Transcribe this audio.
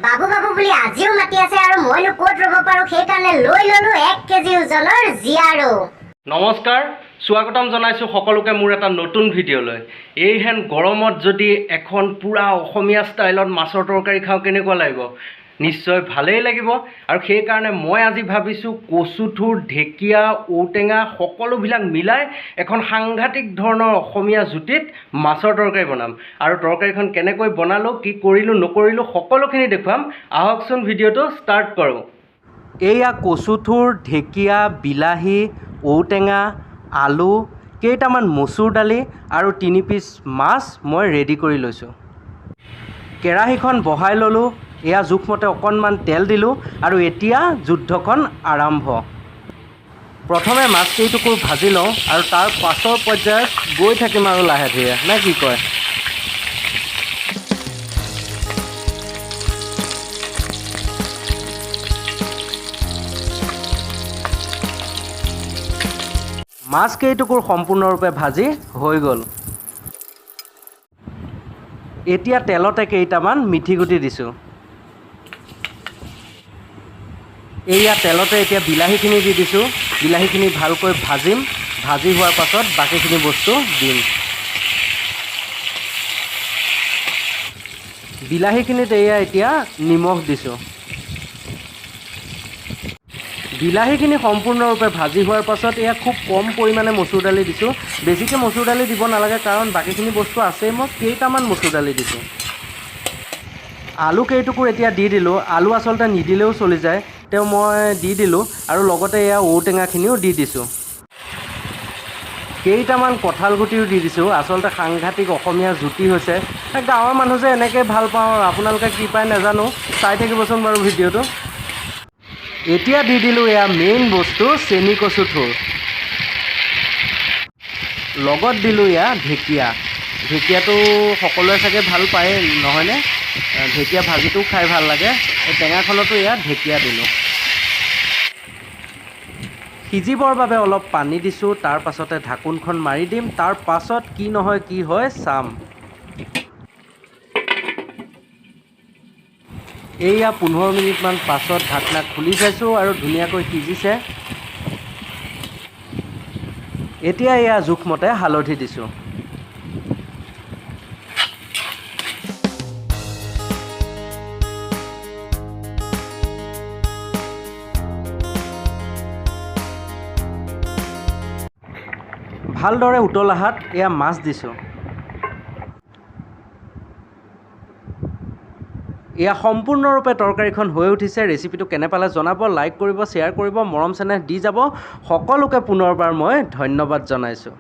বাবু বাবু বুলি আজিও মাতি আছে আৰু মইনো ক'ত ৰ'ব পাৰো সেইকাৰণে লৈ ললো 1 কেজি ওজনৰ জিয়াৰো। নমস্কাৰ, স্বাগতম জনাইছোঁ সকলোকে মোৰ এটা নতুন ভিডিঅ'লৈ। এইহেন গৰমত যদি এখন পূৰা অসমীয়া ষ্টাইলত মাছৰ তৰকাৰী খাওঁ কেনেকুৱা লাগিব? নিশ্চয় ভালেই লাগিব। আৰু সেইকাৰণে মই আজি ভাবিছোঁ কচুথুৰ, ঢেকীয়া, ঔটেঙা সকলোবিলাক মিলাই এখন সাংঘাতিক ধৰণৰ অসমীয়া জুতিত মাছৰ তৰকাৰী বনাম। আৰু তৰকাৰীখন কেনেকৈ বনালোঁ, কি কৰিলোঁ নকৰিলোঁ সকলোখিনি দেখুৱাম। আহকচোন ভিডিঅ'টো ষ্টাৰ্ট কৰোঁ। এয়া কচুথুৰ, ঢেকীয়া, বিলাহী, ঔটেঙা, আলু, কেইটামান মচুৰ দালি আৰু 3 পিচ মাছ মই ৰেডি কৰি লৈছোঁ। কেৰাহীখন বহাই ল'লোঁ। এয়া জোখমতে অকণমান তেল দিলোঁ আৰু এতিয়া যুদ্ধখন আৰম্ভ। প্ৰথমে মাছকেইটুকুৰ ভাজি লওঁ আৰু তাৰ পাছৰ পৰ্যায়ত গৈ থাকিম আৰু লাহে ধীৰে, নে কি কয়? মাছকেইটুকুৰ সম্পূৰ্ণৰূপে ভাজি হৈ গ'ল। এতিয়া তেলতে কেইটামান মিঠি গুটি দিছোঁ। এয়া তেলতে এতিয়া বিলাহীখিনি দি দিছোঁ। বিলাহীখিনি ভালকৈ ভাজিম। ভাজি হোৱাৰ পাছত বাকীখিনি বস্তু দিম। বিলাহীখিনিত এয়া এতিয়া নিমখ দিছোঁ। বিলাহীখিনি সম্পূৰ্ণৰূপে ভাজি হোৱাৰ পাছত এয়া খুব কম পৰিমাণে মচুৰ দালি দিছোঁ। বেছিকৈ মচুৰ দালি দিব নালাগে কাৰণ বাকীখিনি বস্তু আছেই। মই কেইটামান মচুৰ দালি দিছোঁ। আলু কেইটুকুৰ এতিয়া দি দিলোঁ। আলু আচলতে নিদিলেও চলি যায়, তেওঁ মই দি দিলোঁ আৰু লগতে এয়া ঔটেঙাখিনিও দি দিছোঁ। কেইটামান কঁঠাল গুটিও দি দিছোঁ। আচলতে সাংঘাতিক অসমীয়া জুতি হৈছে। গাঁৱৰ মানুহ যে এনেকৈ ভাল পাওঁ, আপোনালোকে কি পায় নাজানো, চাই থাকিবচোন বাৰু ভিডিঅ'টো। এতিয়া দি দিলোঁ এয়া মেইন বস্তু চেনি কচুথুৰ। লগত দিলোঁ এয়া ঢেকীয়া। ঢেকীয়াটো সকলোৱে চাগে ভাল পায় নহয়নে? ঢেকীয়া ভাজিটোও খাই ভাল লাগে। এই টেঙাখনতো এয়া ঢেকীয়া দিলোঁ। সিজিবৰ বাবে অলপ পানী দিছোঁ। তাৰ পাছতে ঢাকোনখন মাৰি দিম। তাৰ পাছত কি নহয় কি হয় চাম। এয়া 15 মিনিটমান পাছত ঢাকনা খুলি চাইছোঁ আৰু ধুনীয়াকৈ সিজিছে। এতিয়া এয়া জোখমতে হালধি দিছোঁ। ভালদৰে উতলাহাত এয়া মাছ দিছোঁ। এয়া সম্পূৰ্ণৰূপে তৰকাৰীখন হৈ উঠিছে। ৰেচিপিটো কেনে পালে জনাব, লাইক কৰিব, শ্বেয়াৰ কৰিব, মৰম চেনেহ দি যাব। সকলোকে পুনৰবাৰ মই ধন্যবাদ জনাইছোঁ।